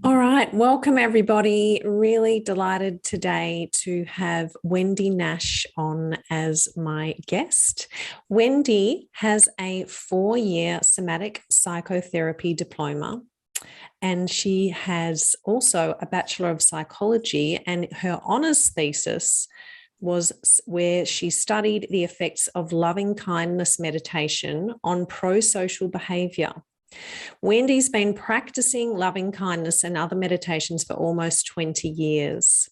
All right, welcome everybody. Really delighted today to have Wendy Nash on as my guest. Wendy has a 4-year somatic psychotherapy diploma, and she has also a Bachelor of Psychology, and her honors thesis was where she studied the effects of loving kindness meditation on prosocial behavior. Wendy's been practicing loving kindness and other meditations for almost 20 years.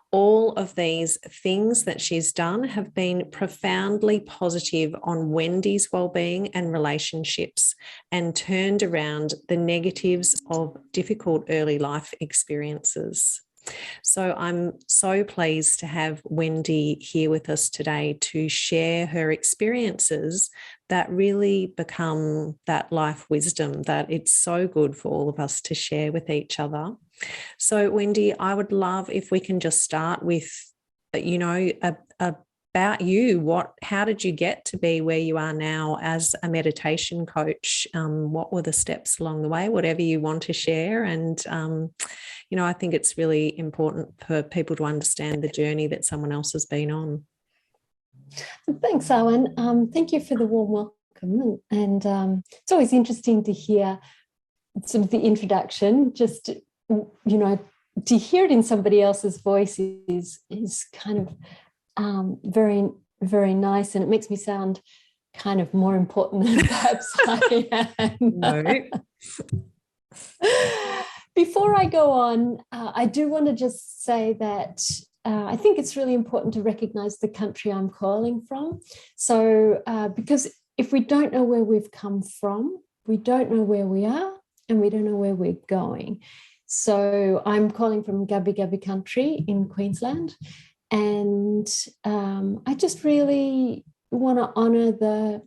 All of these things that she's done have been profoundly positive on Wendy's well-being and relationships, and turned around the negatives of difficult early life experiences. So I'm so pleased to have Wendy here with us today to share her experiences that really become that life wisdom that it's so good for all of us to share with each other. So Wendy, I would love if we can just start with, about you. How did you get to be where you are now as a meditation coach? What were the steps along the way? Whatever you want to share. And, I think it's really important for people to understand the journey that someone else has been on. Thanks, Owen. Thank you for the warm welcome. And it's always interesting to hear sort of the introduction. Just, to hear it in somebody else's voice is kind of very, very nice. And it makes me sound kind of more important than perhaps I am. No. Before I go on, I do want to just say that I think it's really important to recognize the country I'm calling from. So, because if we don't know where we've come from, we don't know where we are, and we don't know where we're going. So I'm calling from Gubbi Gubbi country in Queensland. And I just really want to honour the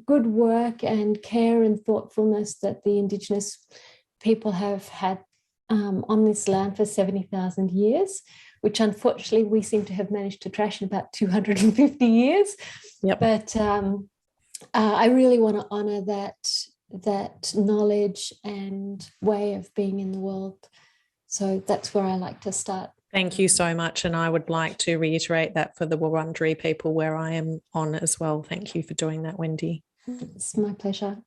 good work and care and thoughtfulness that the Indigenous people have had on this land for 70,000 years, which unfortunately we seem to have managed to trash in about 250 years. Yep. But I really want to honour that knowledge and way of being in the world. So that's where I like to start. Thank you so much. And I would like to reiterate that for the Wurundjeri people where I am on as well. Thank you for doing that, Wendy. It's my pleasure.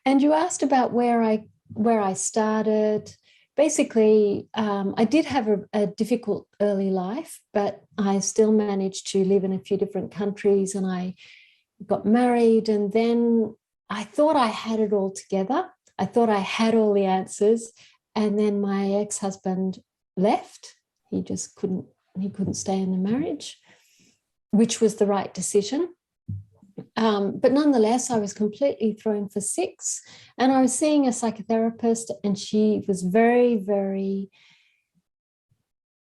And you asked about where I started. Basically, I did have a difficult early life, but I still managed to live in a few different countries, and I got married, and then I thought I had it all together. I thought I had all the answers, and then my ex-husband left. He just couldn't stay in the marriage, which was the right decision. But nonetheless, I was completely thrown for six, and I was seeing a psychotherapist, and she was very, very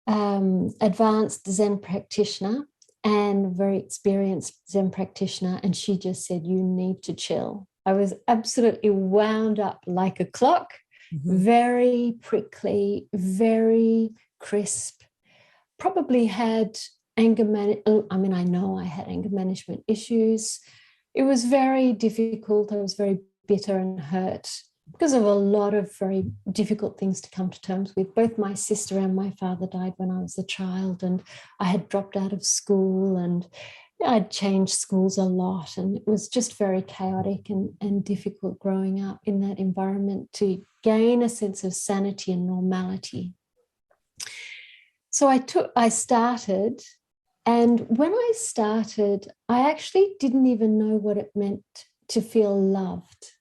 advanced Zen practitioner and very experienced Zen practitioner. And she just said, you need to chill. I was absolutely wound up like a clock, very prickly, very crisp, probably had anger management. I mean, I know I had anger management issues. It was very difficult. I was very bitter and hurt because of a lot of very difficult things to come to terms with. Both my sister and my father died when I was a child, and I had dropped out of school, and I'd changed schools a lot, and it was just very chaotic and difficult growing up in that environment to gain a sense of sanity and normality. So I started, and when I started, I actually didn't even know what it meant to feel loved.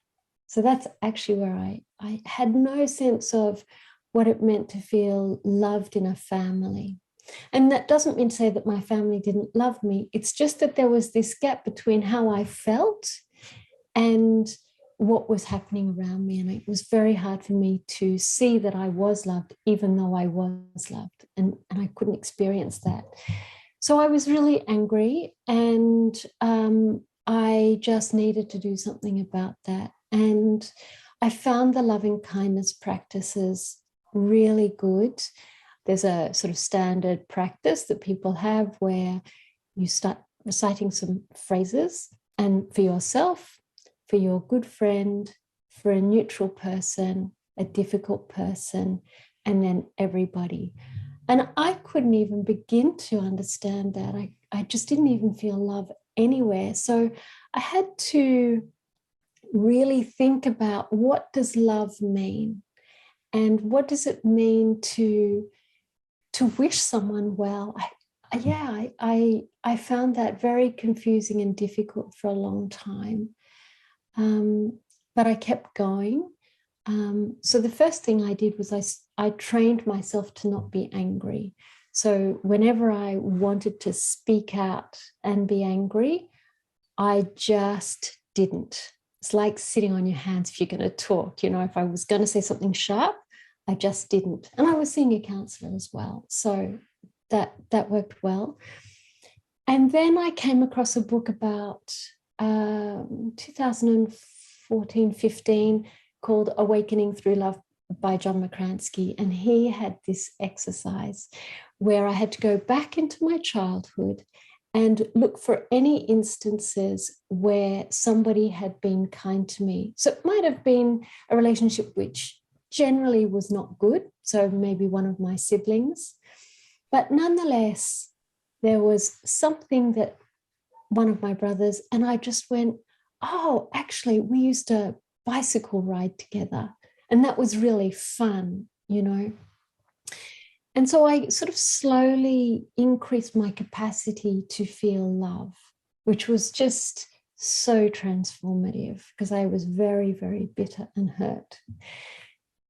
So that's actually where I had no sense of what it meant to feel loved in a family. And that doesn't mean to say that my family didn't love me. It's just that there was this gap between how I felt and what was happening around me. And it was very hard for me to see that I was loved, even though I was loved. And I couldn't experience that. So I was really angry, and I just needed to do something about that. And I found the loving kindness practices really good. There's a sort of standard practice that people have where you start reciting some phrases, and for yourself, for your good friend, for a neutral person, a difficult person, and then everybody. And I couldn't even begin to understand that. I just didn't even feel love anywhere. So I had to really think about, what does love mean? And what does it mean to wish someone well? I found that very confusing and difficult for a long time. But I kept going. So the first thing I did was I trained myself to not be angry. So whenever I wanted to speak out and be angry, I just didn't. It's like sitting on your hands if you're going to talk. You know, if I was going to say something sharp, I just didn't. And I was seeing a counselor as well. So that worked well. And then I came across a book about 2014-15 called Awakening Through Love by John McCransky. And he had this exercise where I had to go back into my childhood and look for any instances where somebody had been kind to me. So it might have been a relationship which generally was not good. So maybe one of my siblings. But nonetheless, there was something that one of my brothers, and I just went, oh, actually, we used to bicycle ride together. And that was really fun, you know. And so I sort of slowly increased my capacity to feel love, which was just so transformative because I was very, very bitter and hurt.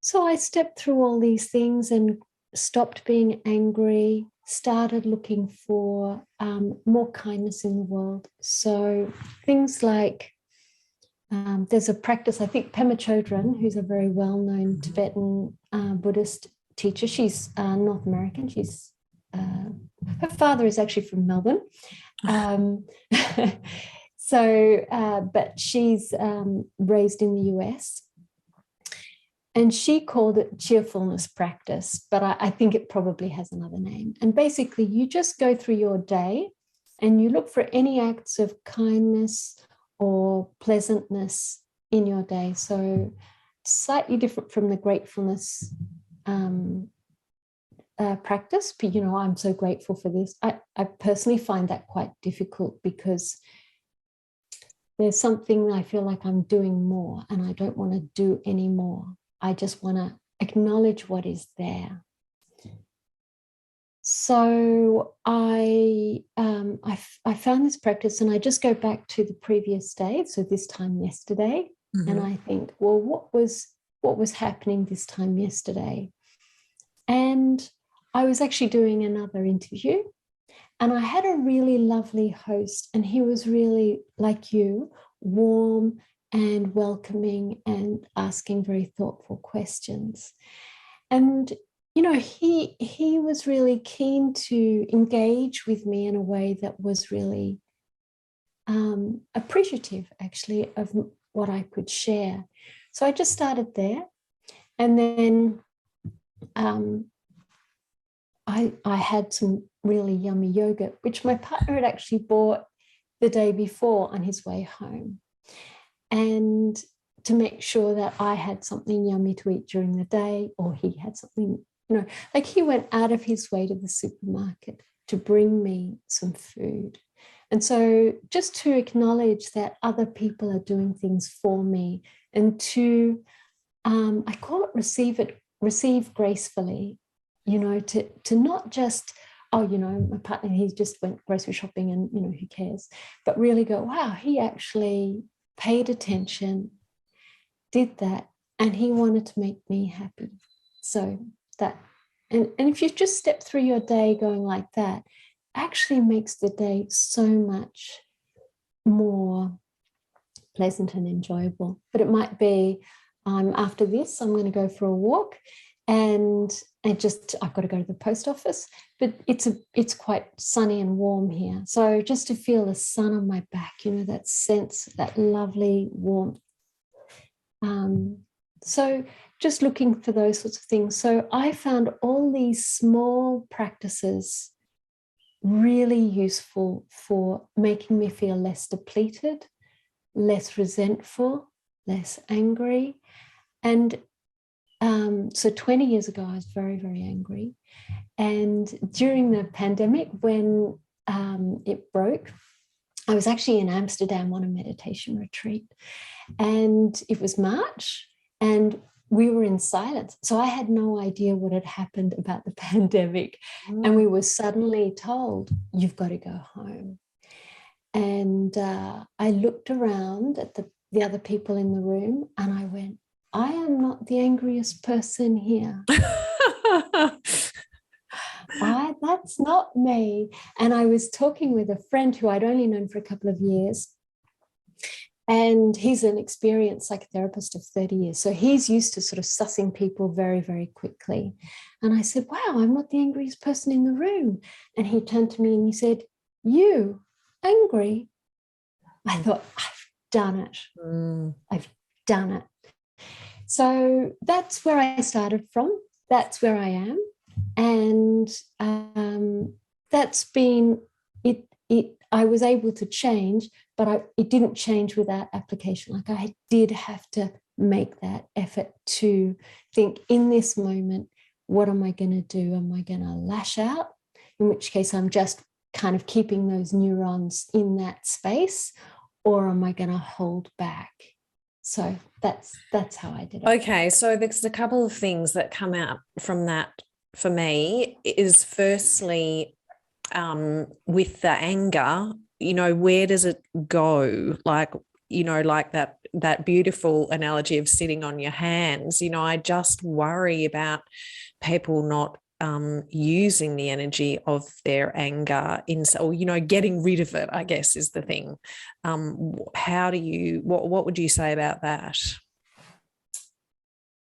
So I stepped through all these things and stopped being angry, started looking for more kindness in the world. So things like, there's a practice, I think Pema Chodron, who's a very well-known Tibetan Buddhist teacher. She's North American. She's her father is actually from Melbourne. But she's raised in the US. And she called it cheerfulness practice, but I think it probably has another name. And basically, you just go through your day and you look for any acts of kindness or pleasantness in your day. So slightly different from the gratefulness practice. But, you know, I'm so grateful for this. I personally find that quite difficult because there's something I feel like I'm doing more and I don't want to do any more. I just want to acknowledge what is there. So I found this practice, and I just go back to the previous day, so this time yesterday, and I think, well, what was happening this time yesterday? And I was actually doing another interview, and I had a really lovely host, and he was really, like you, warm and welcoming and asking very thoughtful questions. And, you know, he was really keen to engage with me in a way that was really appreciative, actually, of what I could share. So I just started there. And then I had some really yummy yogurt, which my partner had actually bought the day before on his way home. And to make sure that I had something yummy to eat during the day, or he had something, you know, like he went out of his way to the supermarket to bring me some food. And so just to acknowledge that other people are doing things for me, and to, I call it receive gracefully, you know, to not just, oh, you know, my partner, he just went grocery shopping and, you know, who cares, but really go, wow, he actually paid attention, did that, and he wanted to make me happy. So that, and if you just step through your day going like that, actually makes the day so much more pleasant and enjoyable. But it might be, after this, I'm going to go for a walk, and I've got to go to the post office, but it's quite sunny and warm here. So just to feel the sun on my back, you know, that sense, that lovely warmth. So just looking for those sorts of things. So I found all these small practices really useful for making me feel less depleted, less resentful, less angry. And So 20 years ago, I was very, very angry. And during the pandemic, when it broke, I was actually in Amsterdam on a meditation retreat. And it was March, and we were in silence. So I had no idea what had happened about the pandemic. And we were suddenly told, you've got to go home. And I looked around at the other people in the room, and I went, I am not the angriest person here. That's not me. And I was talking with a friend who I'd only known for a couple of years. And he's an experienced psychotherapist of 30 years. So he's used to sort of sussing people very, very quickly. And I said, wow, I'm not the angriest person in the room. And he turned to me and he said, you, angry? I thought, I've done it. I've done it. So that's where I started from. That's where I am. And that's been it. I was able to change, but it didn't change without application. Like I did have to make that effort to think in this moment, what am I going to do? Am I going to lash out? In which case I'm just kind of keeping those neurons in that space, or am I going to hold back? So that's how I did it. Okay, so there's a couple of things that come out from that for me is firstly, with the anger, where does it go? Like, like that beautiful analogy of sitting on your hands, I just worry about people not using the energy of their anger or getting rid of it, I guess is the thing. What would you say about that?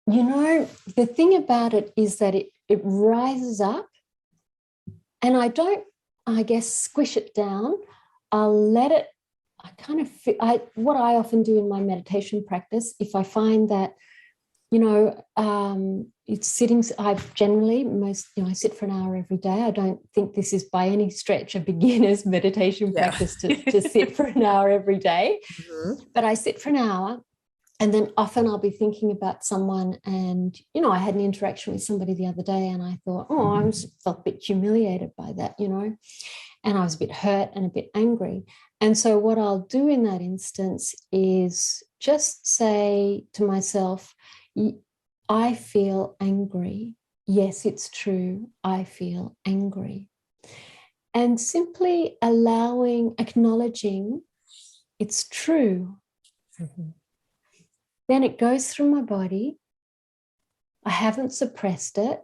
The thing about it is that it rises up, and I don't, I guess, squish it down. I'll let it, what I often do in my meditation practice, if I find that, it's sitting, I sit for an hour every day. I don't think this is by any stretch a beginner's meditation practice to sit for an hour every day. Mm-hmm. But I sit for an hour. And then often I'll be thinking about someone, and, I had an interaction with somebody the other day, and I thought, I felt a bit humiliated by that, and I was a bit hurt and a bit angry. And so what I'll do in that instance is just say to myself, I feel angry. Yes, it's true. I feel angry. And simply acknowledging it's true. Mm-hmm. Then it goes through my body. I haven't suppressed it.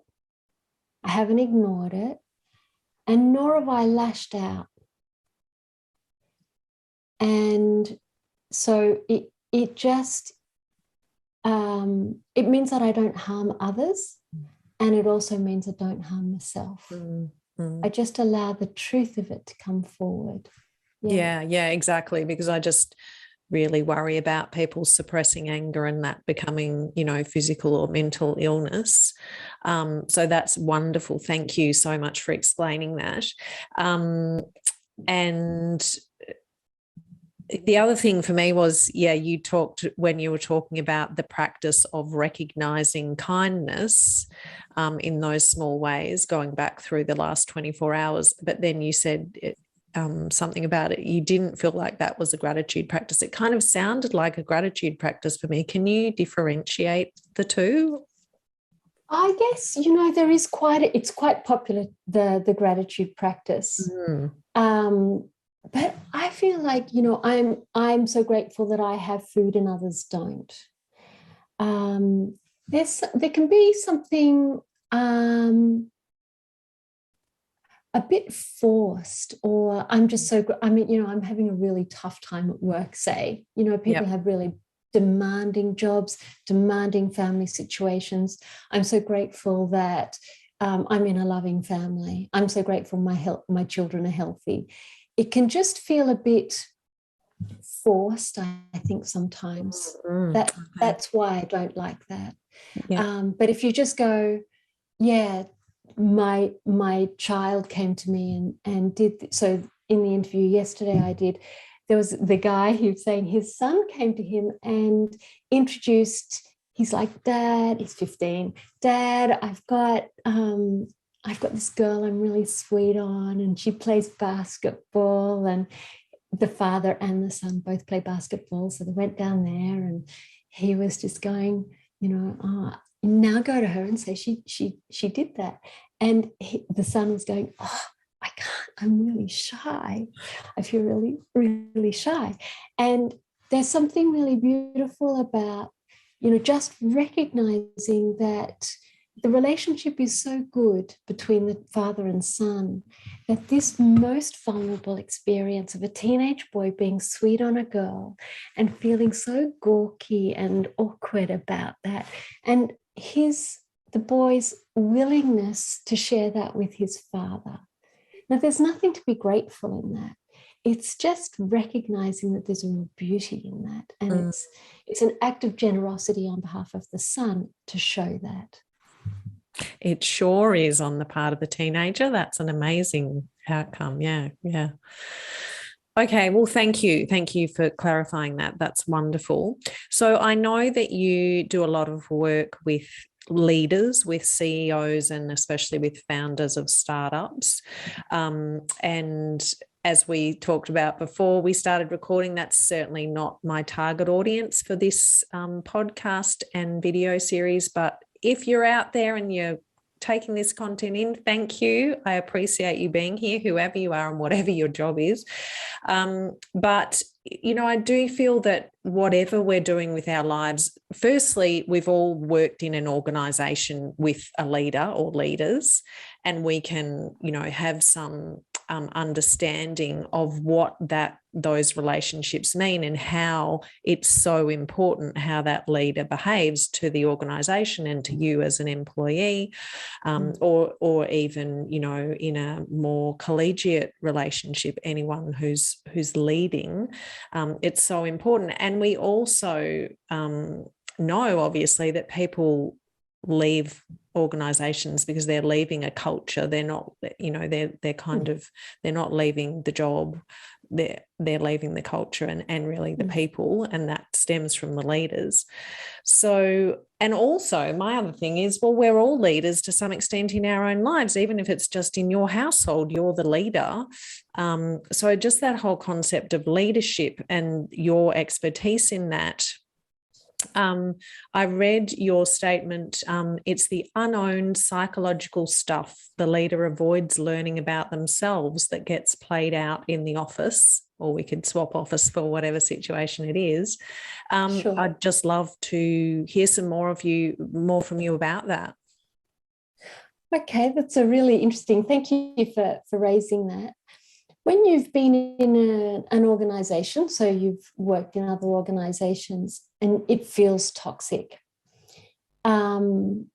I haven't ignored it. And nor have I lashed out. And so it just, it means that I don't harm others. And it also means I don't harm myself. Mm-hmm. I just allow the truth of it to come forward. Yeah, exactly. Because I just really worry about people suppressing anger and that becoming, physical or mental illness. So that's wonderful. Thank you so much for explaining that. And the other thing for me was, you talked when you were talking about the practice of recognizing kindness in those small ways, going back through the last 24 hours. But then you said something about it. You didn't feel like that was a gratitude practice. It kind of sounded like a gratitude practice for me. Can you differentiate the two? I guess, there is it's quite popular, the gratitude practice. But I feel like, I'm so grateful that I have food and others don't. There can be something a bit forced, or I'm just so, I'm having a really tough time at work, say, people have really demanding jobs, demanding family situations. I'm so grateful that I'm in a loving family. I'm so grateful my children are healthy. It can just feel a bit forced, I think, sometimes. That's why I don't like that. But if you just go, my child came to me and did so. In the interview yesterday there was the guy who was saying his son came to him and introduced he's like, Dad, he's 15. Dad, I've got this girl I'm really sweet on, and she plays basketball, and the father and the son both play basketball. So they went down there, and he was just going, now go to her and say she did that. And the son was going, oh, I can't, I'm really shy. I feel really, really shy. And there's something really beautiful about, just recognizing that the relationship is so good between the father and son that this most vulnerable experience of a teenage boy being sweet on a girl and feeling so gawky and awkward about that, and the boy's willingness to share that with his father. Now, there's nothing to be grateful in that. It's just recognizing that there's a real beauty in that. And it's an act of generosity on behalf of the son to show that. It sure is on the part of the teenager. That's an amazing outcome. Yeah. Okay, well, thank you. Thank you for clarifying that. That's wonderful. So I know that you do a lot of work with leaders, with CEOs, and especially with founders of startups. And as we talked about before we started recording, that's certainly not my target audience for this podcast and video series. But if you're out there and you're taking this content in, thank you. I appreciate you being here, whoever you are and whatever your job is. But, I do feel that whatever we're doing with our lives, firstly, we've all worked in an organisation with a leader or leaders, and we can, have some understanding of what those relationships mean and how it's so important how that leader behaves to the organisation and to you as an employee, or even in a more collegiate relationship, anyone who's leading, it's so important. And we also know, obviously, that people leave organizations because they're leaving a culture. They're not, they're kind of, they're not leaving the job, they're leaving the culture and really the people, and that stems from the leaders. So, and also my other thing is, well, we're all leaders to some extent in our own lives, even if it's just in your household, you're the leader. So just that whole concept of leadership and your expertise in that. I read your statement. It's the unowned psychological stuff the leader avoids learning about themselves that gets played out in the office, or we could swap office for whatever situation it is. Sure. I'd just love to hear some more from you about that. Okay, that's a really interesting. Thank you for raising that. When you've been in an organization, so you've worked in other organizations, and it feels toxic. Well,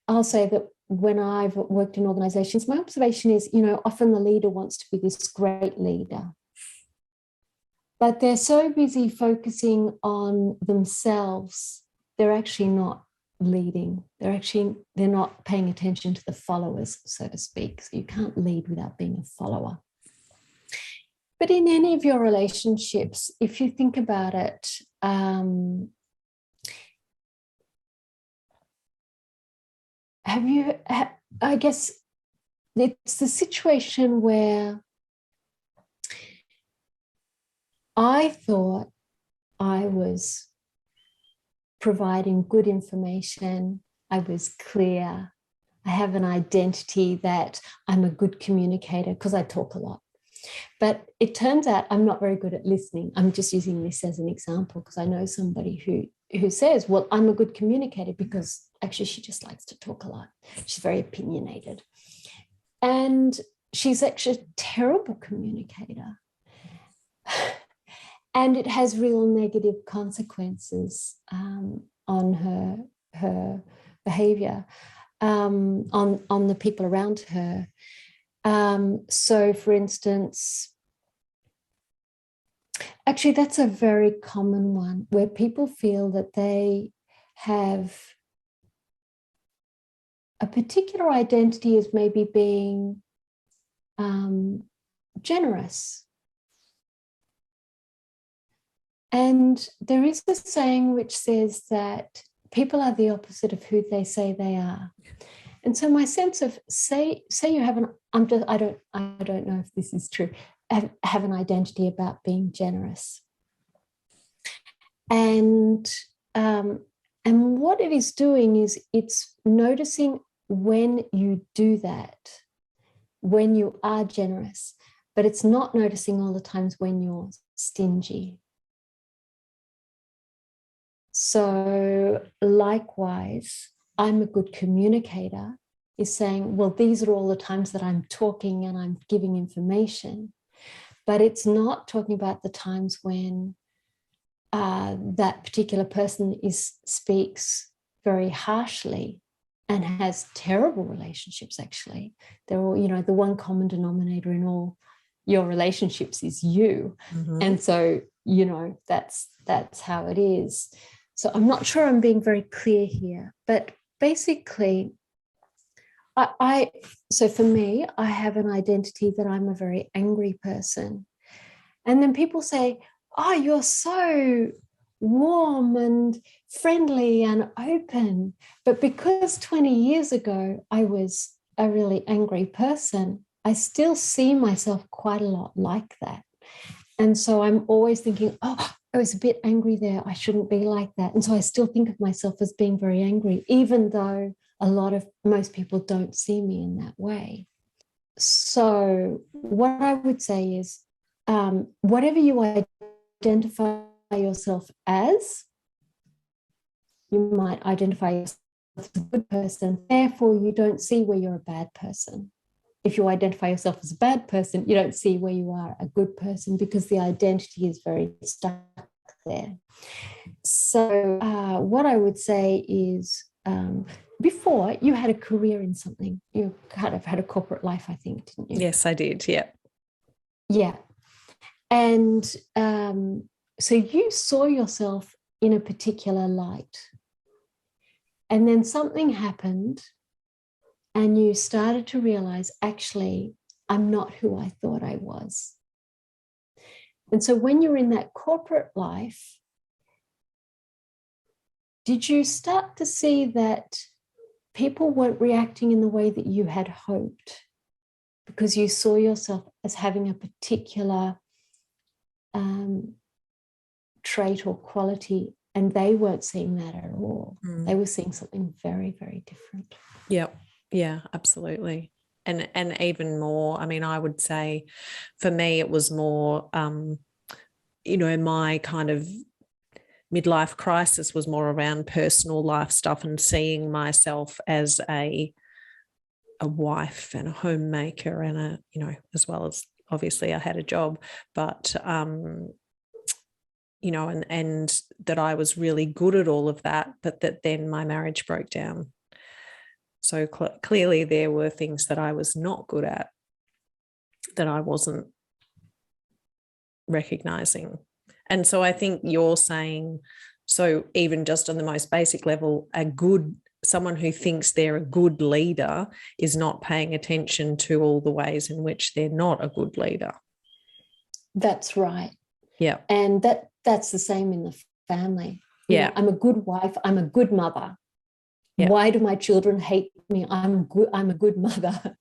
I'll say that when I've worked in organizations, my observation is, often the leader wants to be this great leader, but they're so busy focusing on themselves, they're actually not leading. They're not paying attention to the followers, so to speak. So you can't lead without being a follower. But in any of your relationships, if you think about it, I guess it's the situation where I thought I was providing good information, I was clear, I have an identity that I'm a good communicator because I talk a lot. But it turns out I'm not very good at listening. I'm just using this as an example because I know somebody who says, well, I'm a good communicator because actually she just likes to talk a lot. She's very opinionated. And she's actually a terrible communicator. And it has real negative consequences on her behavior, on the people around her. So, for instance, actually, that's a very common one where people feel that they have a particular identity as maybe being generous. And there is a saying which says that people are the opposite of who they say they are. And so my sense of say you have an I don't know if this is true, have an identity about being generous. And what it is doing is it's noticing when you do that, when you are generous, but it's not noticing all the times when you're stingy. So likewise, I'm a good communicator is saying, well, these are all the times that I'm talking and I'm giving information, but it's not talking about the times when that particular person speaks very harshly and has terrible relationships. Actually, they're all, the one common denominator in all your relationships is you. Mm-hmm. And so, that's how it is. So I'm not sure I'm being very clear here, but basically, so for me, I have an identity that I'm a very angry person. And then people say, oh, you're so warm and friendly and open. But because 20 years ago, I was a really angry person, I still see myself quite a lot like that. And so I'm always thinking, oh, I was a bit angry there. I shouldn't be like that. And so I still think of myself as being very angry, even though most people don't see me in that way. So what I would say is, whatever you identify yourself as, you might identify yourself as a good person. Therefore, you don't see where you're a bad person. If you identify yourself as a bad person, you don't see where you are a good person because the identity is very stuck there. So what I would say is, before you had a career in something, you kind of had a corporate life, I think, didn't you? Yes, I did. Yeah. Yeah. And so you saw yourself in a particular light. And then something happened and you started to realize, actually, I'm not who I thought I was. And so when you're in that corporate life, did you start to see that people weren't reacting in the way that you had hoped because you saw yourself as having a particular trait or quality, and they weren't seeing that at all? They were seeing something very, very different. Yeah, absolutely. And even more, I mean, I would say for me, it was more, my kind of midlife crisis was more around personal life stuff and seeing myself as a wife and a homemaker and as well as obviously I had a job, but, and that I was really good at all of that, but that then my marriage broke down. So clearly there were things that I was not good at that I wasn't recognizing. And so I think you're saying, so even just on the most basic level, someone who thinks they're a good leader is not paying attention to all the ways in which they're not a good leader. That's right. Yeah. And that's the same in the family. Yeah. I'm a good wife. I'm a good mother. Yeah. Why do my children hate me? I'm a good mother,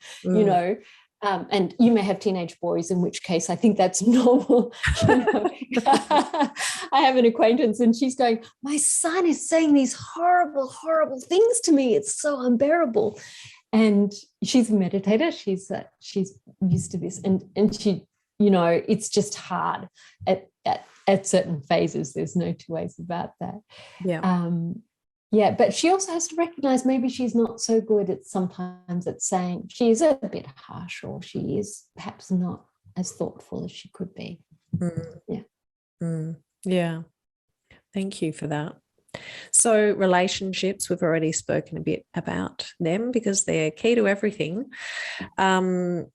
and you may have teenage boys, in which case I think that's normal. I have an acquaintance and she's going, my son is saying these horrible, horrible things to me. It's so unbearable. And she's a meditator. She's used to this. And she, it's just hard at certain phases. There's no two ways about that. Yeah. Yeah, but she also has to recognize maybe she's not so good at sometimes at saying she is a bit harsh or she is perhaps not as thoughtful as she could be. Yeah. Thank you for that. So relationships, we've already spoken a bit about them because they're key to everything. And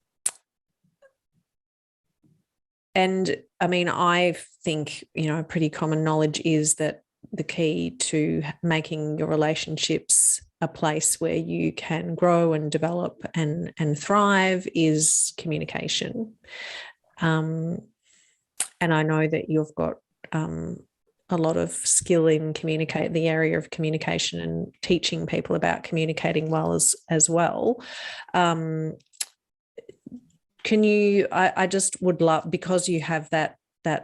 I mean, I think, pretty common knowledge is that the key to making your relationships a place where you can grow and develop and thrive is communication. And I know that you've got a lot of skill in the area of communication and teaching people about communicating well as well. Can you, I just would love, because you have that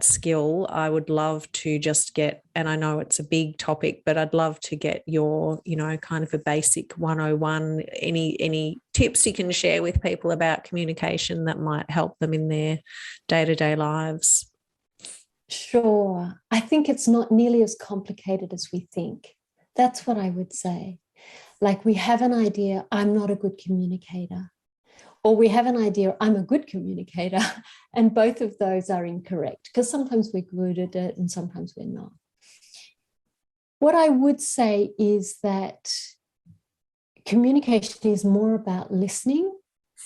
skill, I would love to just get, and I know it's a big topic, but I'd love to get your, kind of a basic 101, any tips you can share with people about communication that might help them in their day-to-day lives. Sure. I think it's not nearly as complicated as we think. That's what I would say. Like, we have an idea, I'm not a good communicator. Or we have an idea, I'm a good communicator, and both of those are incorrect, because sometimes we're good at it and sometimes we're not. What I would say is that communication is more about listening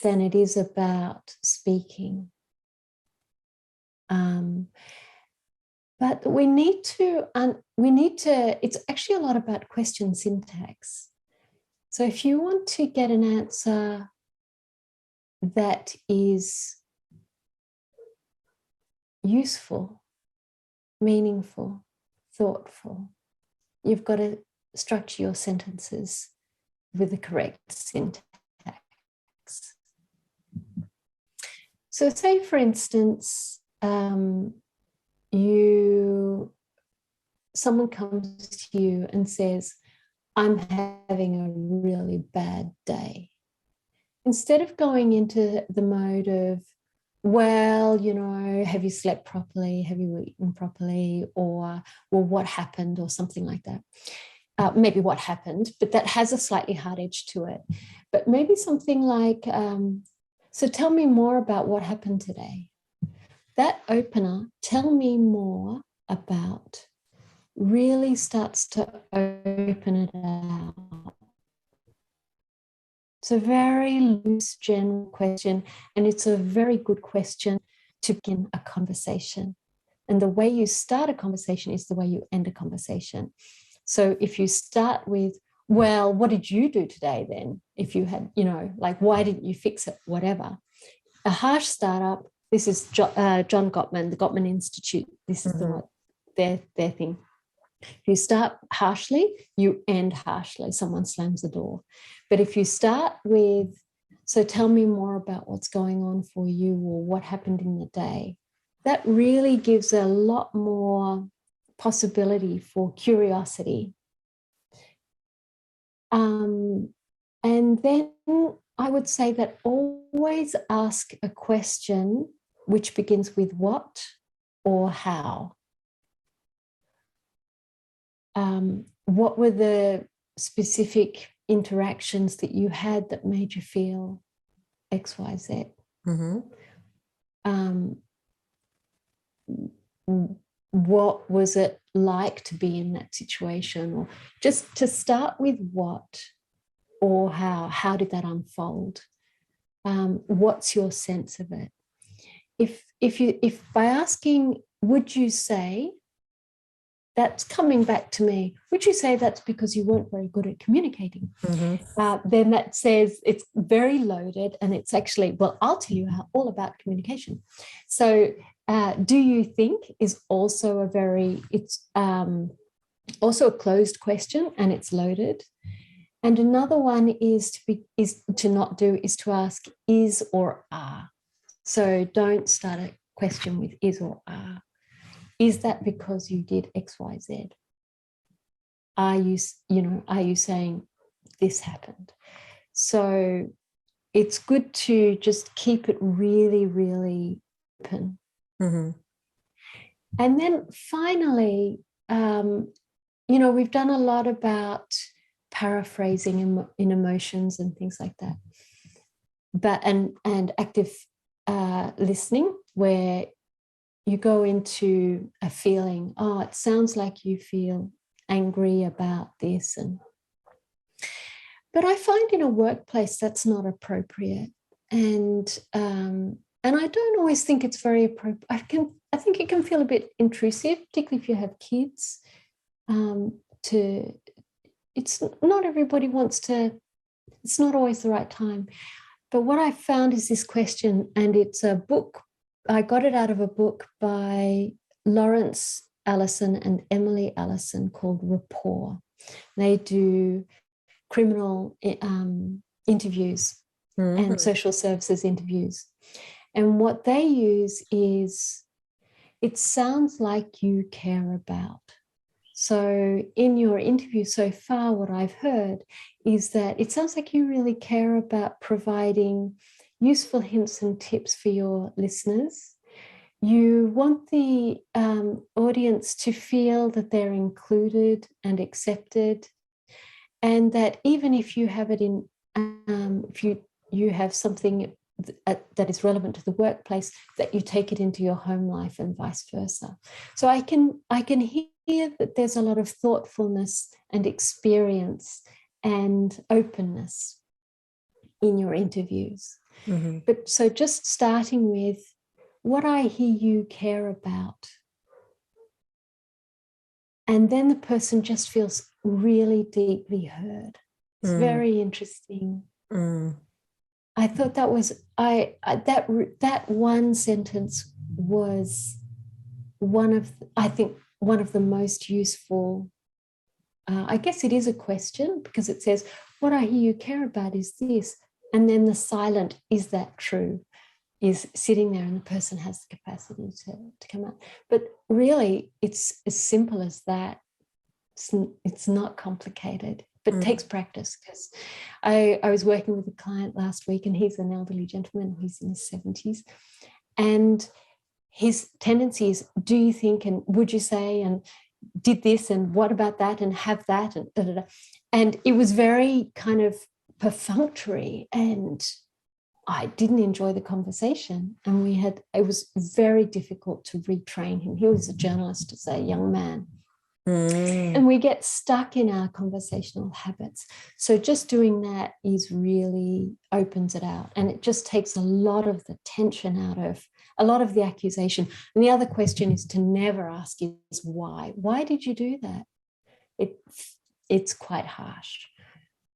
than it is about speaking. But we need to, it's actually a lot about question syntax. So if you want to get an answer that is useful, meaningful, thoughtful, you've got to structure your sentences with the correct syntax. So say, for instance, someone comes to you and says, I'm having a really bad day. Instead of going into the mode of, well, have you slept properly? Have you eaten properly? Or, well, what happened? Or something like that. Maybe what happened, but that has a slightly hard edge to it. But maybe something like, so tell me more about what happened today. That opener, tell me more about, really starts to open it out. It's a very loose, general question, and it's a very good question to begin a conversation. And the way you start a conversation is the way you end a conversation. So if you start with, well, what did you do today then? If you had, like, why didn't you fix it? Whatever. A harsh startup, this is John Gottman, the Gottman Institute. This is their thing. If you start harshly, you end harshly. Someone slams the door. But if you start with, so tell me more about what's going on for you or what happened in the day, that really gives a lot more possibility for curiosity. And then I would say that always ask a question which begins with what or how. What were the specific interactions that you had that made you feel X, Y, Z? What was it like to be in that situation? Or just to start with what or how did that unfold? What's your sense of it? If by asking, would you say, that's coming back to me, would you say that's because you weren't very good at communicating? Then that says it's very loaded, and it's actually, well, I'll tell you all about communication. So do you think is also it's also a closed question, and it's loaded. And another one is to ask is or are. So don't start a question with is or are. Is that because you did X, Y, Z? Are you saying this happened? So it's good to just keep it really, really open. And then finally, we've done a lot about paraphrasing in emotions and things like that. But and active listening, where you go into a feeling, oh, it sounds like you feel angry about this. But I find in a workplace that's not appropriate. And I don't always think it's very appropriate. I think it can feel a bit intrusive, particularly if you have kids. It's not everybody wants to, it's not always the right time. But what I found is this question, and it's a book. I got it out of a book by Lawrence Allison and Emily Allison called Rapport. They do criminal interviews and social services interviews. And what they use is, it sounds like you care about. So in your interview so far, what I've heard is that it sounds like you really care about providing useful hints and tips for your listeners. You want the audience to feel that they're included and accepted, and that even if you have it in, if you have something that is relevant to the workplace, that you take it into your home life and vice versa. So I can hear that there's a lot of thoughtfulness and experience and openness in your interviews. But so just starting with, what I hear you care about. And then the person just feels really deeply heard. It's very interesting. I thought that was, that one sentence was one of the most useful. I guess it is a question, because it says, what I hear you care about is this. And then the silent, is that true, is sitting there, and the person has the capacity to come out. But really, it's as simple as that. It's not complicated, but it takes practice. Because I was working with a client last week, and he's an elderly gentleman. He's in his 70s. And his tendency is, do you think, and would you say, and did this, and what about that, and have that, and da, da, da. And it was very kind of perfunctory, and I didn't enjoy the conversation. And it was very difficult to retrain him. He was a journalist, as a young man. And we get stuck in our conversational habits. So just doing that really opens it out. And it just takes a lot of the tension out of, a lot of the accusation. And the other question is to never ask is why? Why did you do that? It's quite harsh.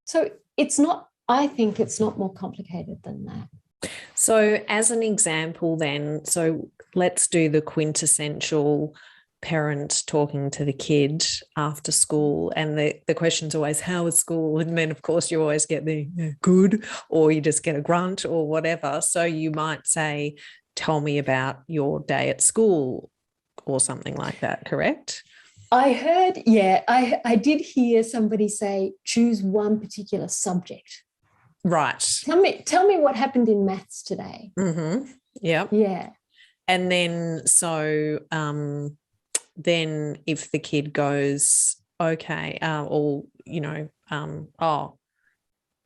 So I think it's not more complicated than that. So as an example then, so let's do the quintessential parent talking to the kid after school, and the question's always, how was school? And then of course you always get the good, or you just get a grunt or whatever. So you might say, tell me about your day at school, or something like that, correct? I heard, I did hear somebody say, choose one particular subject. Right. Tell me what happened in maths today. Yeah. Yeah. And then then if the kid goes, okay, or oh,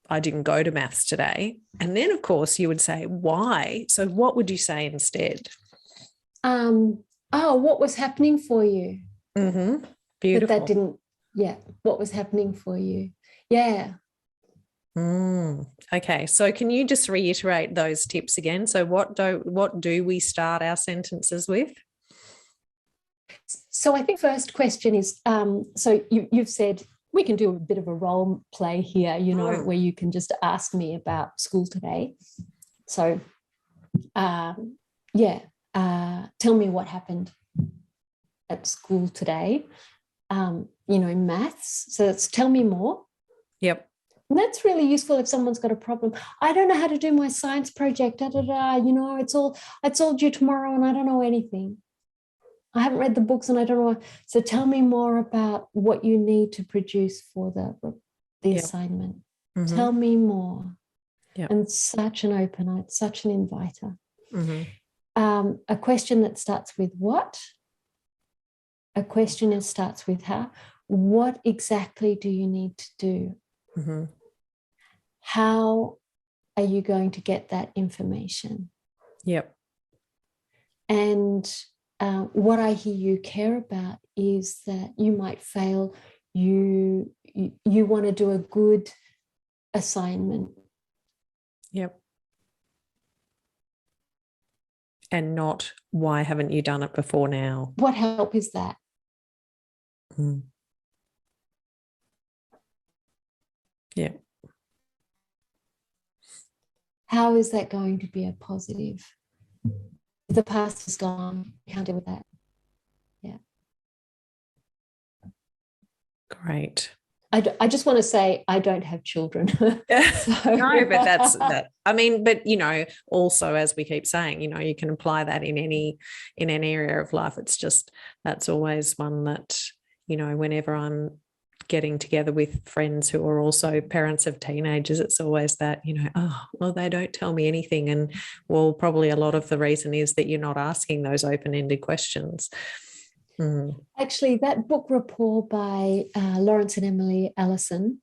I didn't go to maths today, and then of course you would say, why? So what would you say instead? What was happening for you? Beautiful. That didn't. What was happening for you? Yeah. Okay, so can you just reiterate those tips again? So what do we start our sentences with? So I think first question is, so you've said we can do a bit of a role play here, where you can just ask me about school today. So tell me what happened at school today, in maths. So it's tell me more. Yep. And that's really useful if someone's got a problem. I don't know how to do my science project, it's all due tomorrow and I don't know anything. I haven't read the books and I don't know. So tell me more about what you need to produce for the assignment. Tell me more. Yep. And such an opener, it's such an inviter. A question that starts with what? A question that starts with how? What exactly do you need to do? How are you going to get that information? Yep. And what I hear you care about is that you might fail. You want to do a good assignment. Yep. And not, why haven't you done it before now? What help is that? Yeah. How is that going to be a positive? The past is gone. You can't deal with that. Yeah. Great. I just want to say I don't have children. No, but that's that. I mean, but also, as we keep saying, you can apply that in any area of life. It's just that's always one that, whenever I'm getting together with friends who are also parents of teenagers, it's always that, oh, well, they don't tell me anything. And well, probably a lot of the reason is that you're not asking those open-ended questions. Actually, that book Rapport by Lawrence and Emily Allison,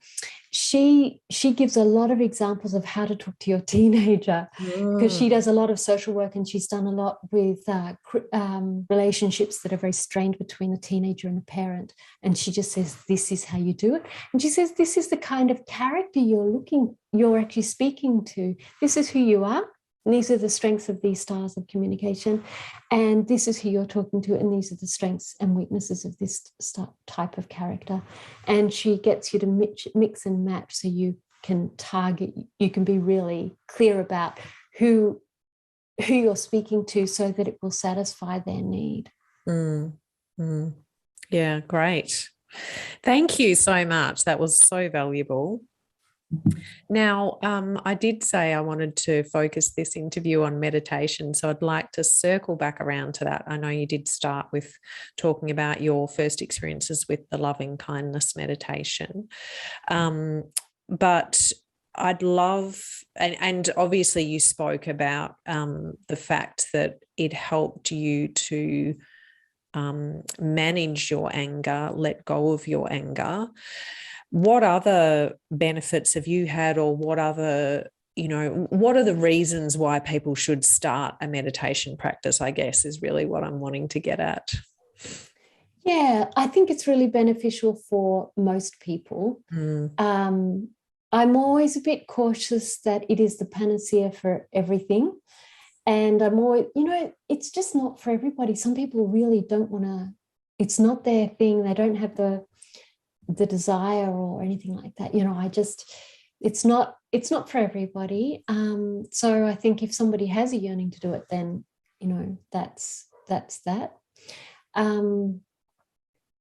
she gives a lot of examples of how to talk to your teenager, because she does a lot of social work, and she's done a lot with relationships that are very strained between the teenager and the parent. And she just says, this is how you do it. And she says, this is the kind of character you're actually speaking to. This is who you are. And these are the strengths of these styles of communication. And this is who you're talking to. And these are the strengths and weaknesses of this type of character. And she gets you to mix and match so you can target, you can be really clear about who you're speaking to so that it will satisfy their need. Yeah, great. Thank you so much. That was so valuable. Now, I did say I wanted to focus this interview on meditation, so I'd like to circle back around to that. I know you did start with talking about your first experiences with the loving kindness meditation, but I'd love, and obviously you spoke about the fact that it helped you to manage your anger, let go of your anger. What other benefits have you had, or what other, what are the reasons why people should start a meditation practice, I guess, is really what I'm wanting to get at. Yeah, I think it's really beneficial for most people. I'm always a bit cautious that it is the panacea for everything. And I'm always, it's just not for everybody. Some people really don't want to, it's not their thing. They don't have the desire or anything like that. It's not for everybody. So I think if somebody has a yearning to do it, then, that's that.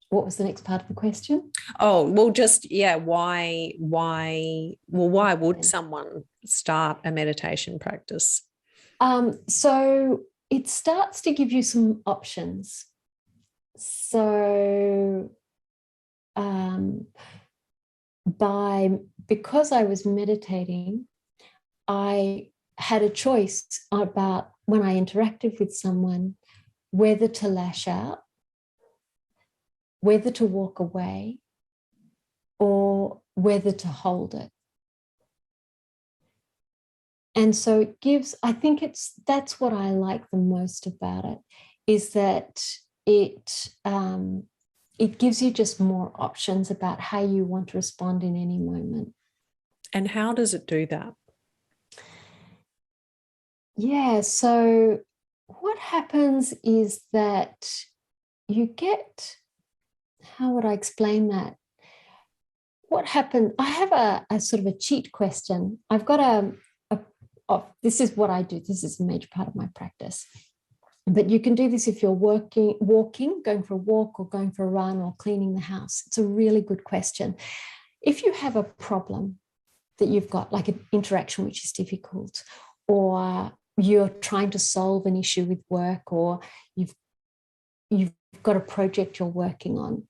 What was the next part of the question? Oh, well, just, yeah, why would someone start a meditation practice? So it starts to give you some options. So because I was meditating, I had a choice about, when I interacted with someone, whether to lash out, whether to walk away, or whether to hold it. And so it gives, I think that's what I like the most about it, is that it gives you just more options about how you want to respond in any moment. And how does it do that? Yeah, so what happens is that you get, how would I explain that? What happened, I have a sort of a cheat question. I've got this is what I do. This is a major part of my practice. But you can do this if you're walking, going for a walk, or going for a run, or cleaning the house. It's a really good question. If you have a problem that you've got, like an interaction which is difficult, or you're trying to solve an issue with work, or you've got a project you're working on,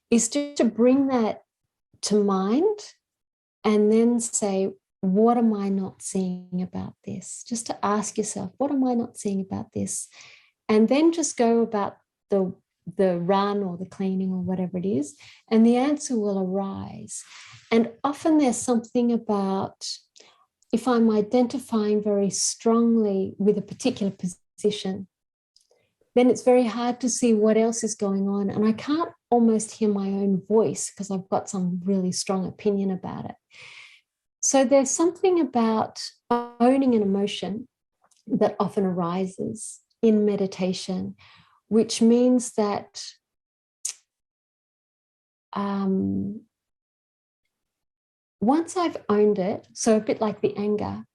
is just to bring that to mind and then say, what am I not seeing about this? Just to ask yourself, what am I not seeing about this? And then just go about the run or the cleaning or whatever it is, and the answer will arise. And often there's something about, if I'm identifying very strongly with a particular position, then it's very hard to see what else is going on. And I can't almost hear my own voice because I've got some really strong opinion about it. So there's something about owning an emotion that often arises in meditation, which means that once I've owned it, so a bit like the anger,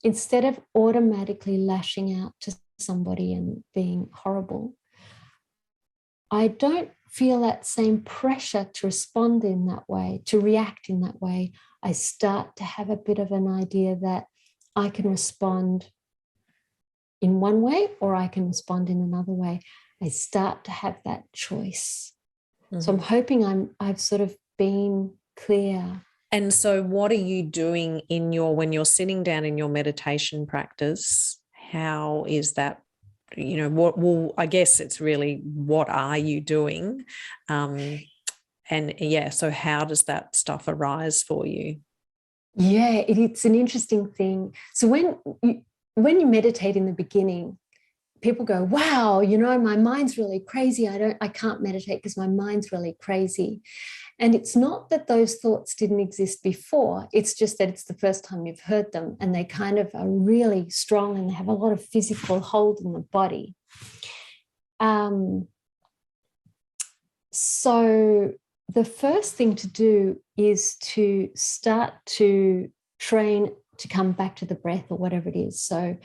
instead of automatically lashing out to somebody and being horrible, I don't feel that same pressure to respond in that way, to react in that way, I start to have a bit of an idea that I can respond in one way or I can respond in another way. I start to have that choice. Mm-hmm. So I'm hoping I've sort of been clear. And so what are you doing when you're sitting down in your meditation practice? How is that, I guess it's really, what are you doing? So how does that stuff arise for you? Yeah, it's an interesting thing. So when you meditate in the beginning, people go, wow, my mind's really crazy. I can't meditate because my mind's really crazy. And it's not that those thoughts didn't exist before. It's just that it's the first time you've heard them, and they kind of are really strong and they have a lot of physical hold in the body. So the first thing to do is to start to train to come back to the breath or whatever it is. So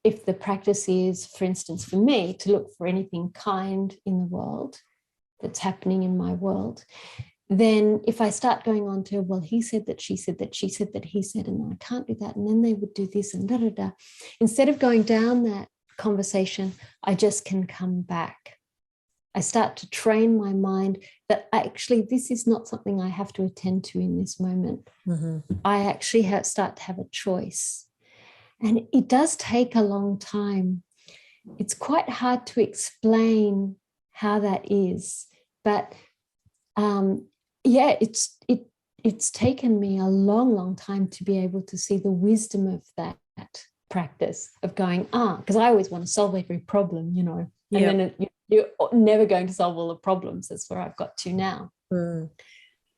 if the practice is, for instance, for me, to look for anything kind in the world that's happening in my world, then if I start going on to, well, he said that, she said that, she said that, he said, and I can't do that, and then they would do this and da, da, da. Instead of going down that conversation, I just can come back. I start to train my mind that actually this is not something I have to attend to in this moment. Mm-hmm. I actually start to have a choice. And it does take a long time. It's quite hard to explain how that is. But it's taken me a long, long time to be able to see the wisdom of that practice of going, because I always want to solve every problem, and then you're never going to solve all the problems. That's where I've got to now. Mm.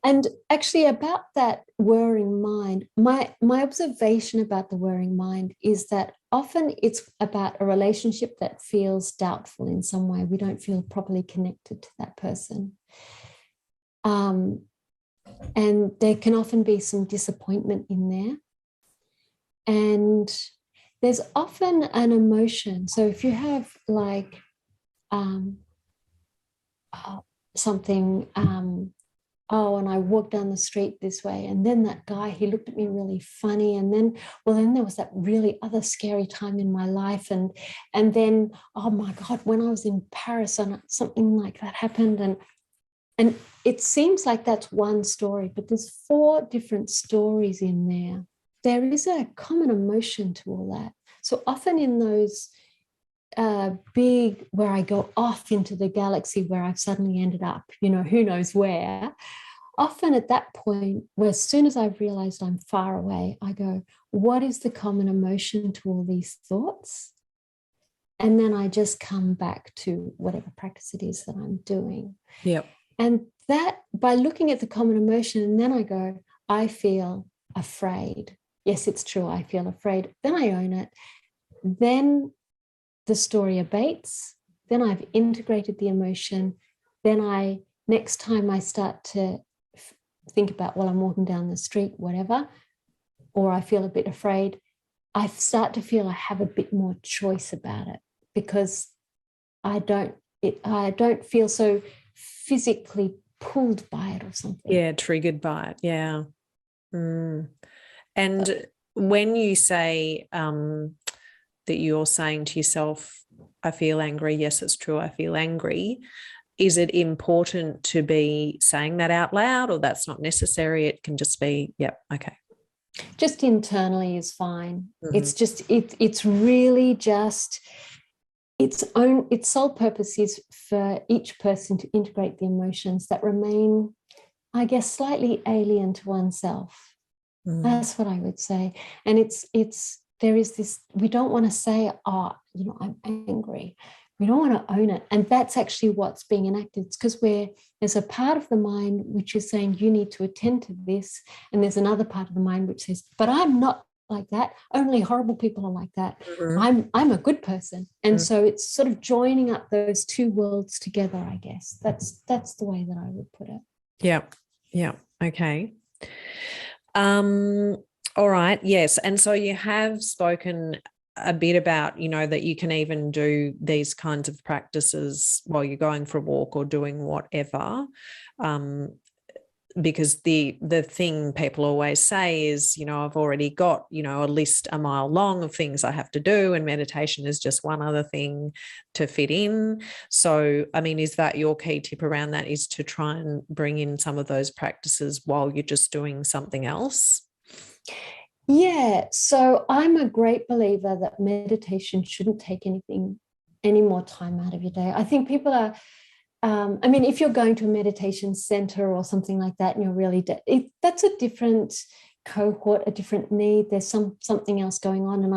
And actually about that whirring mind, my observation about the whirring mind is that often it's about a relationship that feels doubtful in some way. We don't feel properly connected to that person. And there can often be some disappointment in there. And there's often an emotion. So if you have like something, and I walked down the street this way, and then that guy, he looked at me really funny, and then there was that really other scary time in my life, and then, oh my God, when I was in Paris and something like that happened, and it seems like that's one story, but there's 4 different stories in there. There is a common emotion to all that. So often in those big, where I go off into the galaxy where I've suddenly ended up, who knows where, often at that point, where as soon as I've realized I'm far away, I go, what is the common emotion to all these thoughts? And then I just come back to whatever practice it is that I'm doing. Yep. And that, by looking at the common emotion, and then I go, I feel afraid. Yes, it's true, I feel afraid. Then I own it. Then the story abates. Then I've integrated the emotion. Then next time I start to think about, well, I'm walking down the street, whatever, or I feel a bit afraid, I start to feel I have a bit more choice about it, because I don't feel so physically pulled by it or something. Yeah, triggered by it. Yeah. Mm. And when you say that you're saying to yourself, I feel angry, yes, it's true, I feel angry, is it important to be saying that out loud, or that's not necessary? It can just be, yep, okay. Just internally is fine. Mm-hmm. It's just, it's really just, its sole purpose is for each person to integrate the emotions that remain, I guess, slightly alien to oneself. Mm. That's what I would say. And there is this, we don't want to say, I'm angry. We don't want to own it. And that's actually what's being enacted. It's because there's a part of the mind which is saying you need to attend to this. And there's another part of the mind which says, but I'm not like that. Only horrible people are like that. Mm-hmm. I'm a good person. And so it's sort of joining up those 2 worlds together, I guess. That's the way that I would put it. Yeah. Yeah. Okay. All right. Yes. And so you have spoken a bit about, you know, that you can even do these kinds of practices while you're going for a walk or doing whatever. Because the thing people always say is, you know, I've already got, you know, a list a mile long of things I have to do, and meditation is just one other thing to fit in. So, I mean, is that your key tip around that, is to try and bring in some of those practices while you're just doing something else? Yeah, so I'm a great believer that meditation shouldn't take any more time out of your day. I think people are, I mean, if you're going to a meditation center or something like that, and you're really, that's a different cohort, a different need. There's something else going on. And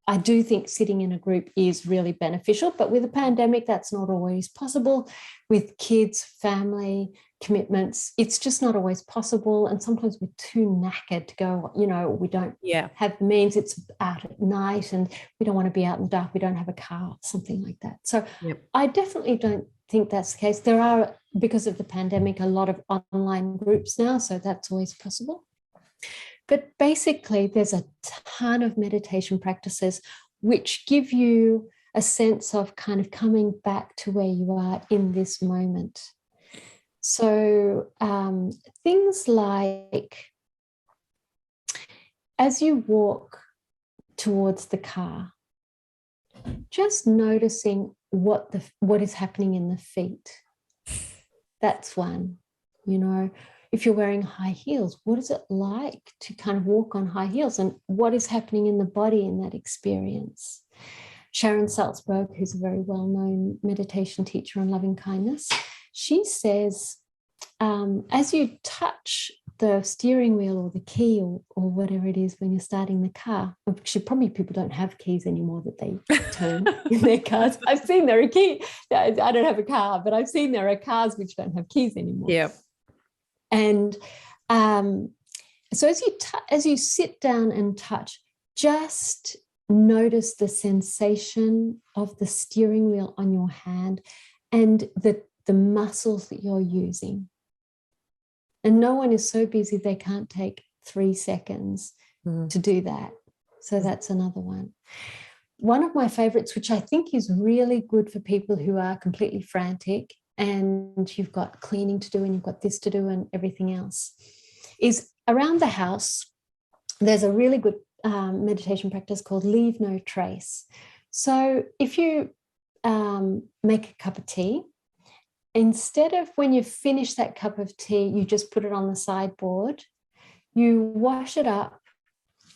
I do think sitting in a group is really beneficial, but with a pandemic, that's not always possible. With kids, family, commitments, it's just not always possible. And sometimes we're too knackered to go, you know, we don't have the means, it's out at night and we don't want to be out in the dark, we don't have a car, something like that. So I definitely don't think that's the case. There are, because of the pandemic, a lot of online groups now, so that's always possible. But basically, there's a ton of meditation practices which give you a sense of kind of coming back to where you are in this moment. So things like, as you walk towards the car, just noticing what is happening in the feet. That's one. You know, if you're wearing high heels, what is it like to kind of walk on high heels, and what is happening in the body in that experience? Sharon Salzberg, who's a very well-known meditation teacher on loving kindness, she says, as you touch the steering wheel or the key or whatever it is when you're starting the car, actually probably people don't have keys anymore that they turn in their cars. I've seen there are keys. I don't have a car, but I've seen there are cars which don't have keys anymore. Yeah. And so as you sit down and touch, just notice the sensation of the steering wheel on your hand and the muscles that you're using. And no one is so busy they can't take 3 seconds to do that. So that's another one. One of my favorites, which I think is really good for people who are completely frantic and you've got cleaning to do and you've got this to do and everything else, is around the house, there's a really good meditation practice called Leave No Trace. So if you make a cup of tea, instead of when you finish that cup of tea, you just put it on the sideboard, you wash it up,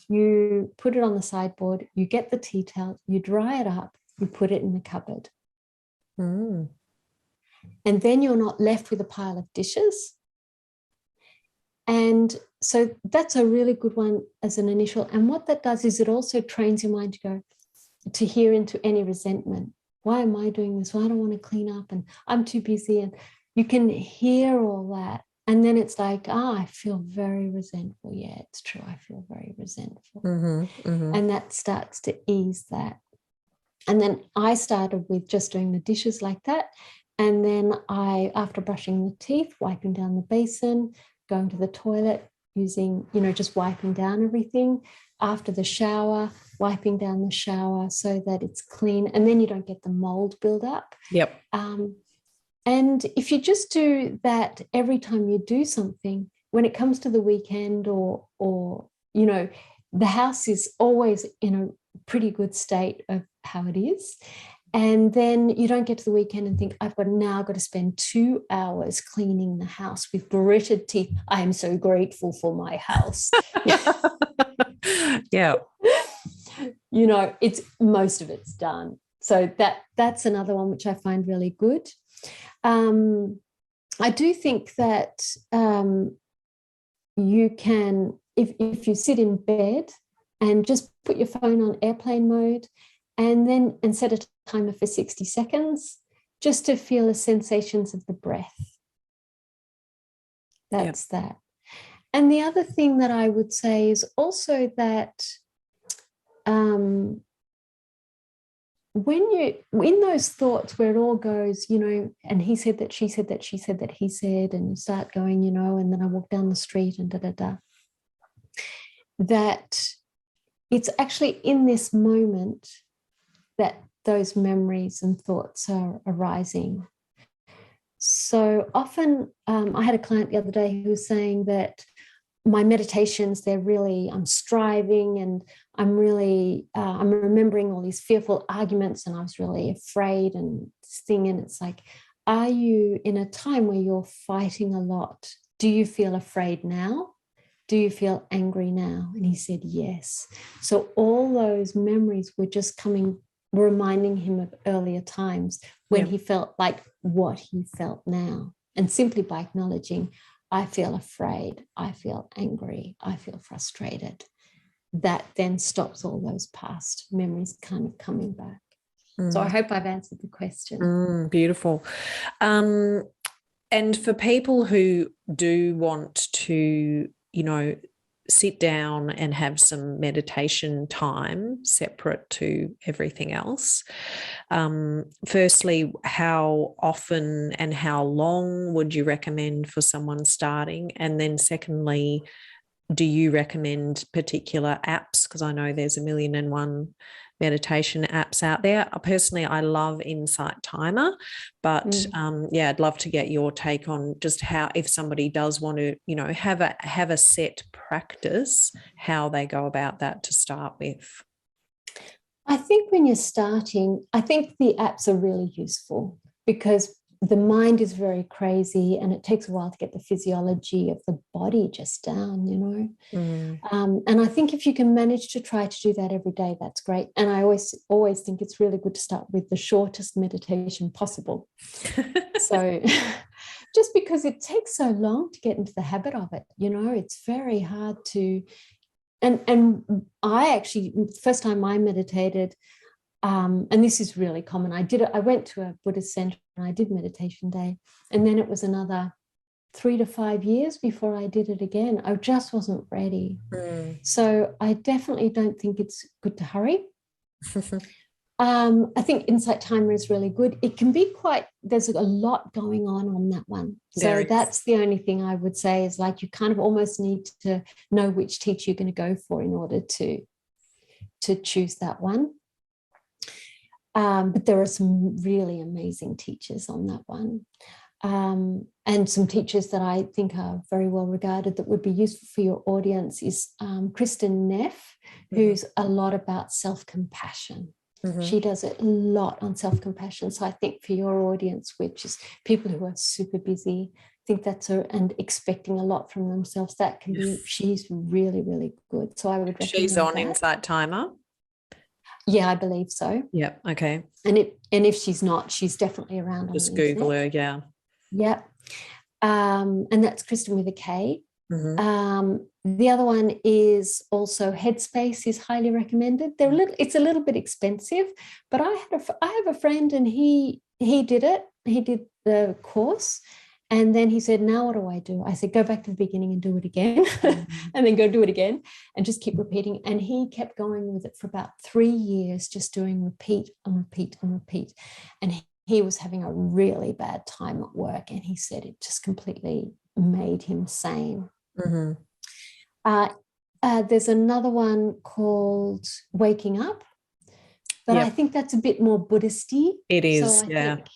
you put it on the sideboard, you get the tea towel, you dry it up, you put it in the cupboard. And then you're not left with a pile of dishes. And so that's a really good one as an initial. And what that does is it also trains your mind to hear into any resentment. Why am I doing this? Well, I don't want to clean up and I'm too busy. And you can hear all that. And then it's like, I feel very resentful. Yeah, it's true. I feel very resentful. And that starts to ease that. And then I started with just doing the dishes like that. And then after brushing the teeth, wiping down the basin, going to the toilet, using, just wiping down everything. After the shower, wiping down the shower so that it's clean, and then you don't get the mold build up. And if you just do that every time you do something, when it comes to the weekend or the house is always in a pretty good state of how it is. And then you don't get to the weekend and think, I've now got to spend 2 hours cleaning the house with gritted teeth. I am so grateful for my house. It's most of it's done. So that's another one which I find really good. I do think that you can, if you sit in bed and just put your phone on airplane mode and set a timer for 60 seconds, just to feel the sensations of the breath. That's that. And the other thing that I would say is also that when you in those thoughts where it all goes, and he said that, she said that, she said that, he said, and you start going, and then I walk down the street and that it's actually in this moment that those memories and thoughts are arising. So often, I had a client the other day who was saying that my meditations, I'm striving, and I'm remembering all these fearful arguments, and I was really afraid and this thing. And it's like, are you in a time where you're fighting a lot? Do you feel afraid now? Do you feel angry now? And he said, yes. So all those memories were just reminding him of earlier times when he felt like what he felt now. And simply by acknowledging, I feel afraid, I feel angry, I feel frustrated, that then stops all those past memories kind of coming back. So I hope I've answered the question. Beautiful. And for people who do want to, sit down and have some meditation time separate to everything else, firstly, how often and how long would you recommend for someone starting? And then secondly, do you recommend particular apps? Because I know there's 1,000,001 meditation apps out there. Personally, I love Insight Timer, but I'd love to get your take on just how, if somebody does want to, have a set practice, how they go about that to start with. I think when you're starting, I think the apps are really useful because the mind is very crazy and it takes a while to get the physiology of the body just down, and I think if you can manage to try to do that every day, that's great. And I always think it's really good to start with the shortest meditation possible. So just because it takes so long to get into the habit of it, it's very hard to, and I actually, first time I meditated, and this is really common. I went to a Buddhist center and I did meditation day. And then it was another 3 to 5 years before I did it again. I just wasn't ready. So I definitely don't think it's good to hurry. I think Insight Timer is really good. It can be there's a lot going on that one. So that's the only thing I would say is like, you kind of almost need to know which teacher you're going to go for in order to choose that one. But there are some really amazing teachers on that one. And some teachers that I think are very well regarded that would be useful for your audience is Kristen Neff, who's a lot about self-compassion. She does a lot on self-compassion. So I think for your audience, which is people who are super busy, I think and expecting a lot from themselves, that can be, she's really, really good. So I would recommend she's on that. Insight Timer. Yeah, I believe so. Yeah. Okay. And if she's not, she's definitely around on just the Google internet. her. Yeah. Yep. And that's Kristen with a K. The other one is also Headspace is highly recommended. It's a little bit expensive, but I have a friend and he did it. He did the course. And then he said, now what do I do? I said, go back to the beginning and do it again, and then go do it again and just keep repeating. And he kept going with it for about 3 years, just doing repeat and repeat and repeat. And he was having a really bad time at work. And he said it just completely made him sane. There's another one called Waking Up, but I think that's a bit more Buddhist-y. It is, so I think,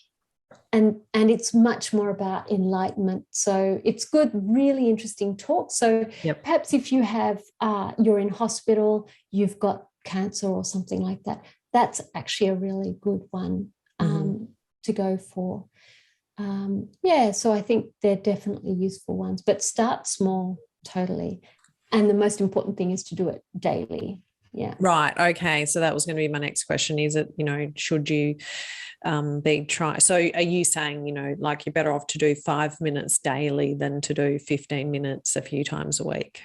and it's much more about enlightenment. So it's good, really interesting talk. So perhaps if you have, you're in hospital, you've got cancer or something like that, that's actually a really good one to go for. So I think they're definitely useful ones, but start small, totally. And the most important thing is to do it daily. Yeah. Right. Okay. So that was going to be my next question. Is it, should you so are you saying, like you're better off to do 5 minutes daily than to do 15 minutes a few times a week?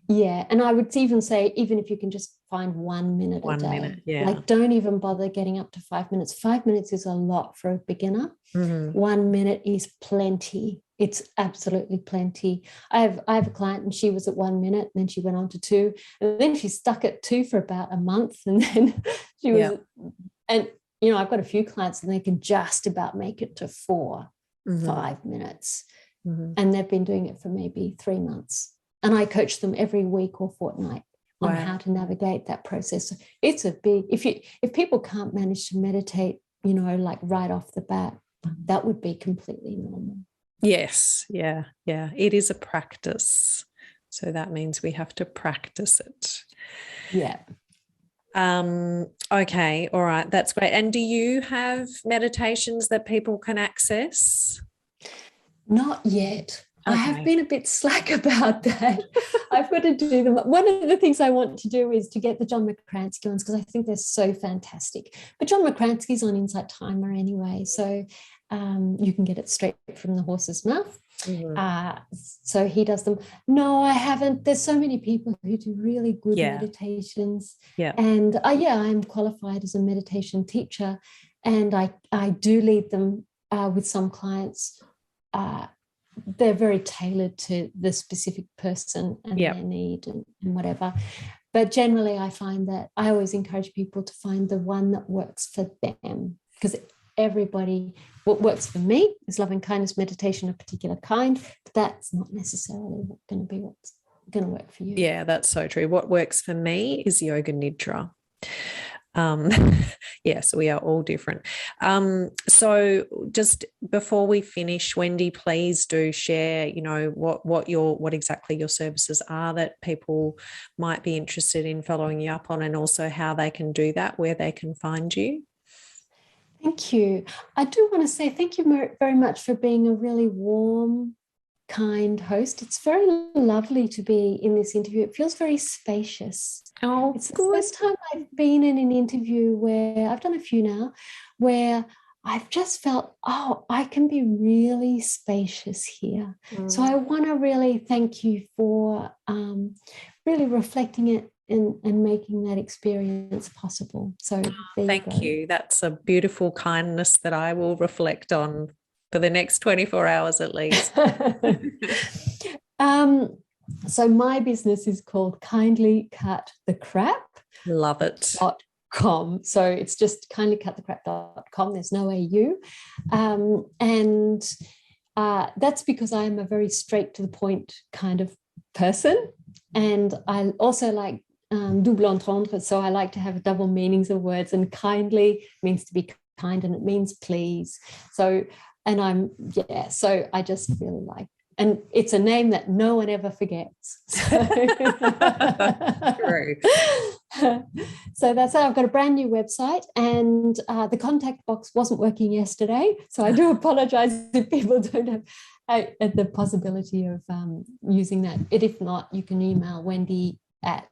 Yeah. And I would even say, even if you can just find 1 minute a day, like don't even bother getting up to 5 minutes. 5 minutes is a lot for a beginner. 1 minute is plenty. It's absolutely plenty. I have a client and she was at 1 minute and then she went on to 2 and then she stuck at 2 for about a month and then she was, and I've got a few clients and they can just about make it to 4, 5 minutes. And they've been doing it for maybe 3 months. And I coach them every week or fortnight. on Wow. how to navigate that process. It's a big, if people can't manage to meditate, like right off the bat, that would be completely normal. Yes. Yeah. Yeah. It is a practice. So that means we have to practice it. Yeah. Okay. All right. That's great. And do you have meditations that people can access? Not yet. I have Okay. been a bit slack about that. I've got to do them. One of the things I want to do is to get the John McCransky ones, because I think they're so fantastic. But John McCransky's on Insight Timer anyway, so you can get it straight from the horse's mouth. Mhm. So he does them. No, I haven't. There's so many people who do really good Yeah. meditations. Yeah. And I'm qualified as a meditation teacher, and I do lead them with some clients. They're very tailored to the specific person and Yep. their need and whatever. But generally, I find that I always encourage people to find the one that works for them, because what works for me is loving kindness meditation of a particular kind, but that's not necessarily going to be what's going to work for you. Yeah, that's so true. What works for me is yoga nidra. Yes, we are all different. So just before we finish, Wendy, please do share, what exactly your services are that people might be interested in following you up on, and also how they can do that, where they can find you. Thank you. I do want to say thank you very much for being a really warm, kind host. It's very lovely to be in this interview. It feels very spacious. Oh, it's the good. first time I've been in an interview where I've done a few now, where I've just felt, I can be really spacious here. So I want to really thank you for really reflecting it and making that experience possible. So Thank you. That's a beautiful kindness that I will reflect on for the next 24 hours at least. So my business is called Kindly Cut the Crap. Love it. .com. So it's just kindlycutthecrap.com. There's no AU. And that's because I am a very straight to the point kind of person. And I also like double entendre. So I like to have double meanings of words, and kindly means to be kind and it means please. So I just really like, and it's a name that no one ever forgets. True. So that's it. I've got a brand new website, and the contact box wasn't working yesterday. So I do apologize if people don't have the possibility of using that. If not, you can email Wendy at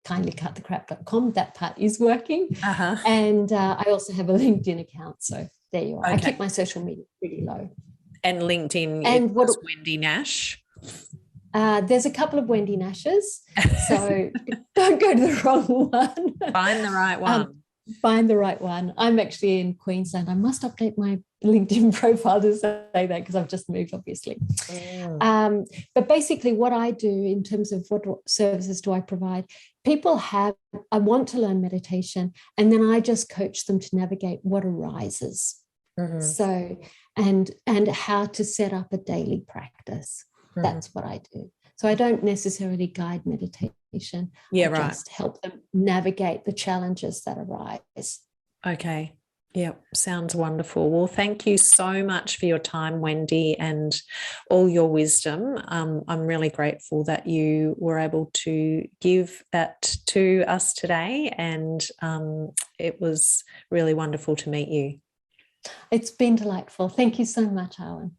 kindlycutthecrap.com. That part is working. And I also have a LinkedIn account. So there you are. Okay. I keep my social media pretty low. And LinkedIn is Wendy Nash. There's a couple of Wendy Nashes, so don't go to the wrong one. Find the right one. Find the right one. I'm actually in Queensland. I must update my LinkedIn profile to say that, because I've just moved, obviously. But basically what I do in terms of what services do I provide, I want to learn meditation, and then I just coach them to navigate what arises. So, and how to set up a daily practice. That's what I do. So I don't necessarily guide meditation. I just help them navigate the challenges that arise. Okay. Yep. Sounds wonderful. Well, thank you so much for your time, Wendy, and all your wisdom. I'm really grateful that you were able to give that to us today, and it was really wonderful to meet you. It's been delightful. Thank you so much, Alan.